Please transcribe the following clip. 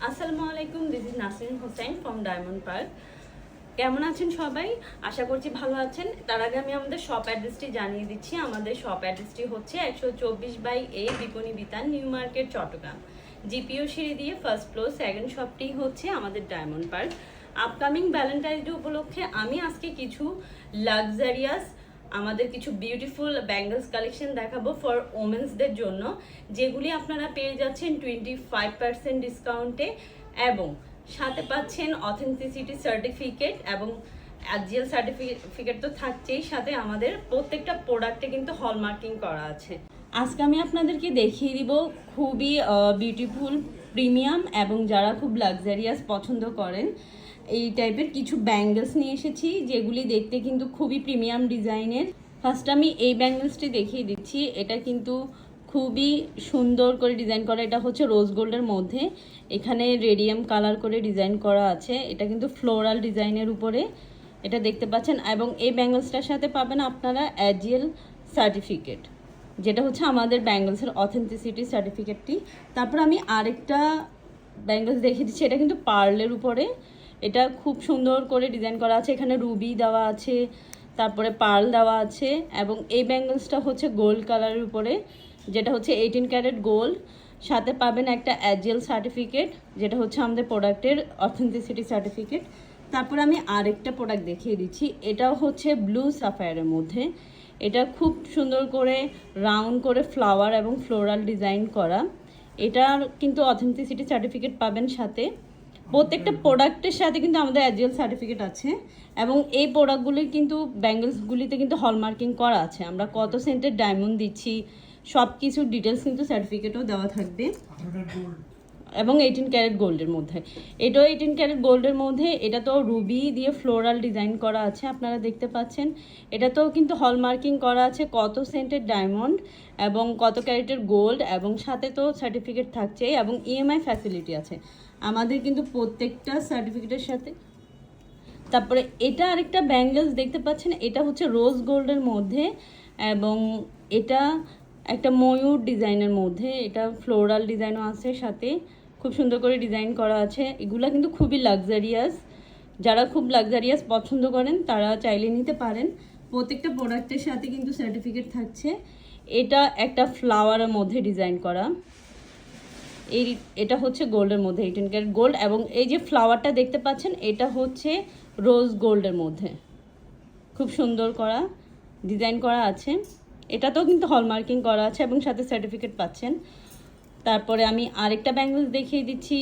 আসসালামু আলাইকুম, this is Nasrin Hossain from diamond park. কেমন আছেন সবাই? আশা করছি ভালো আছেন। তার আগে আমি আমাদের শপ অ্যাড্রেসটি জানিয়ে দিচ্ছি। আমাদের শপ অ্যাড্রেসটি হচ্ছে 124/A বিপণী বিতান, নিউ মার্কেট, চট্টগ্রাম। জিপিও সিঁড়ি দিয়ে ফার্স্ট ফ্লোর, সেকেন্ড শপটি হচ্ছে আমাদের diamond park. Upcoming Valentine's day উপলক্ষে আমি আজকে কিছু লাক্সারিয়াস আমাদের কিছু বিউটিফুল ব্যাঙ্গলস কালেকশন দেখাবো ফর ওমেন্সদের জন্য, যেগুলি আপনারা পেয়ে যাচ্ছেন 25% ডিসকাউন্টে এবং সাথে পাচ্ছেন অথেন্টিসিটি সার্টিফিকেট এবং অ্যাজিএল সার্টিফিকেট তো থাকছেই, সাথে আমাদের প্রত্যেকটা প্রোডাক্টে কিন্তু হলমার্কিং করা আছে। আজকে আমি আপনাদেরকে দেখিয়ে দিব খুবই বিউটিফুল প্রিমিয়াম এবং যারা খুব লাক্সারিয়াস পছন্দ করেন এই টাইপের কিছু ব্যাঙ্গলস নিয়ে এসেছি, যেগুলি দেখতে কিন্তু খুবই প্রিমিয়াম ডিজাইনের। ফার্স্ট আমি এই ব্যাঙ্গলসটি দেখিয়ে দিচ্ছি। এটা কিন্তু খুবই সুন্দর করে ডিজাইন করা। এটা হচ্ছে রোজ গোল্ডের মধ্যে, এখানে রেডিয়াম কালার করে ডিজাইন করা আছে। এটা কিন্তু ফ্লোরাল ডিজাইনের উপরে এটা দেখতে পাচ্ছেন, এবং এই ব্যাঙ্গলসটার সাথে পাবেন আপনারা অ্যাজিএল সার্টিফিকেট, যেটা হচ্ছে আমাদের ব্যাঙ্গলসের অথেন্টিসিটি সার্টিফিকেটটি। তারপর আমি আরেকটা ব্যাঙ্গলস দেখিয়ে দিচ্ছি। এটা কিন্তু পার্লের উপরে, এটা খুব সুন্দর করে ডিজাইন করা আছে। এখানে রুবি দেওয়া আছে, তারপরে পার্ল দেওয়া আছে, এবং এই ব্যাঙ্গলসটা হচ্ছে গোল্ড কালারের উপরে, যেটা হচ্ছে 18 ক্যারেট গোল্ড। সাথে পাবেন একটা অ্যাজিএল সার্টিফিকেট, যেটা হচ্ছে আমাদের প্রোডাক্টের অথেন্টিসিটি সার্টিফিকেট। তারপর আমি আরেকটা প্রোডাক্ট দেখিয়ে দিচ্ছি। এটাও হচ্ছে ব্লু সাফায়ারের মধ্যে। এটা খুব সুন্দর করে রাউন্ড করে ফ্লাওয়ার এবং ফ্লোরাল ডিজাইন করা। এটার কিন্তু অথেন্টিসিটি সার্টিফিকেট পাবেন সাথে। প্রত্যেকটা প্রোডাক্টের সাথে কিন্তু আমাদের অ্যাজিএল সার্টিফিকেট আছে, এবং এই প্রোডাক্টগুলির কিন্তু ব্যাঙ্গলসগুলিতে কিন্তু হলমার্কিং করা আছে। আমরা কত সেন্টের ডায়মন্ড দিচ্ছি সব কিছু ডিটেলস কিন্তু সার্টিফিকেটও দেওয়া থাকবে, এবং 18 ক্যারেট গোল্ডের মধ্যে। এটাও 18 ক্যারেট গোল্ডের মধ্যে। এটা তো রুবি দিয়ে ফ্লোরাল ডিজাইন করা আছে, আপনারা দেখতে পাচ্ছেন। এটা তো কিন্তু হলমার্কিং করা আছে কত সেন্টের ডায়মন্ড এবং কত ক্যারেটের গোল্ড, এবং সাথে তো সার্টিফিকেট থাকছে, এবং ইএমআই ফ্যাসিলিটি আছে আমাদের কিন্তু প্রত্যেকটা সার্টিফিকেটের সাথে। তারপরে এটা আরেকটা ব্যাঙ্গলস দেখতে পাচ্ছেন। এটা হচ্ছে রোজ গোল্ডের মধ্যে, এবং এটা একটা ময়ূর ডিজাইনের মধ্যে। এটা ফ্লোরাল ডিজাইনও আছে সাথে, খুব সুন্দর করে ডিজাইন করা আছে। এগুলা কিন্তু খুবই লাক্সারিয়াস, যারা খুব লাক্সারিয়াস পছন্দ করেন তারা চাইলে নিতে পারেন। প্রত্যেকটা প্রোডাক্টের সাথে কিন্তু সার্টিফিকেট থাকছে। এটা একটা ফ্লাওয়ারের মধ্যে ডিজাইন করা। এটা হচ্ছে গোল্ডের মধ্যে, 18 ক্যারেট গোল্ড, এবং এই যে ফ্লাওয়ারটা দেখতে পাচ্ছেন এটা হচ্ছে রোজ গোল্ডের মধ্যে। খুব সুন্দর করা ডিজাইন করা আছে। এটাতেও কিন্তু হলমার্কিং করা আছে এবং সাথে সার্টিফিকেট পাচ্ছেন। তারপরে আমি আরেকটা ব্যাঙ্গলস দেখিয়ে দিচ্ছি।